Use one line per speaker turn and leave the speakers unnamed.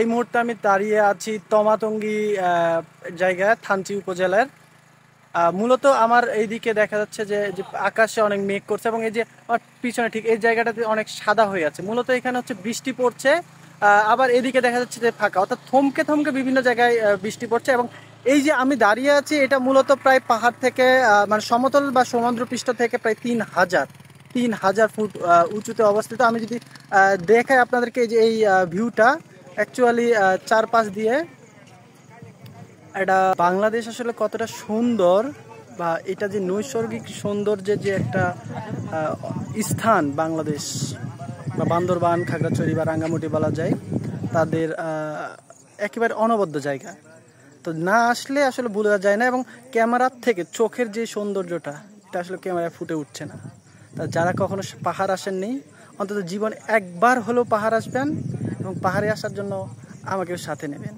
এই মুহূর্তে আমি দাঁড়িয়ে আছি তমাতঙ্গী জায়গায়, থানচি উপজেলার। মূলত আমার এইদিকে দেখা যাচ্ছে যে আকাশে অনেক মেঘ করছে এবং এই যে আমার পিছনে ঠিক এই জায়গাটাতে অনেক সাদা হয়ে আছে। মূলত এখানে হচ্ছে বৃষ্টি পড়ছে, আবার এদিকে দেখা যাচ্ছে যে ফাঁকা, অর্থাৎ থমকে থমকে বিভিন্ন জায়গায় বৃষ্টি পড়ছে। এবং এই যে আমি দাঁড়িয়ে আছি এটা মূলত প্রায় পাহাড় থেকে মানে সমতল বা সমুদ্রপৃষ্ঠ থেকে প্রায় ৩,০০০ ফুট উঁচুতে অবস্থিত। আমি যদি দেখাই আপনাদেরকে এই যে এই ভিউটা অ্যাকচুয়ালি চারপাশ দিয়ে এটা বাংলাদেশ আসলে কতটা সুন্দর, বা এটা যে নৈসর্গিক সৌন্দর্যের যে একটা স্থান বাংলাদেশ বা বান্দরবান, খাগড়াছড়ি বা রাঙ্গামাটি বলা যায়, তাদের একেবারে অনবদ্য জায়গা। তো না আসলে আসলে বোঝা যায় না, এবং ক্যামেরার থেকে চোখের যে সৌন্দর্যটা এটা আসলে ক্যামেরায় ফুটে উঠছে না। তা যারা কখনো পাহাড় আসেননি, অন্তত জীবন একবার হলেও পাহাড় আসবেন এবং পাহাড়ে আসার জন্য আমাকেও সাথে নেবেন।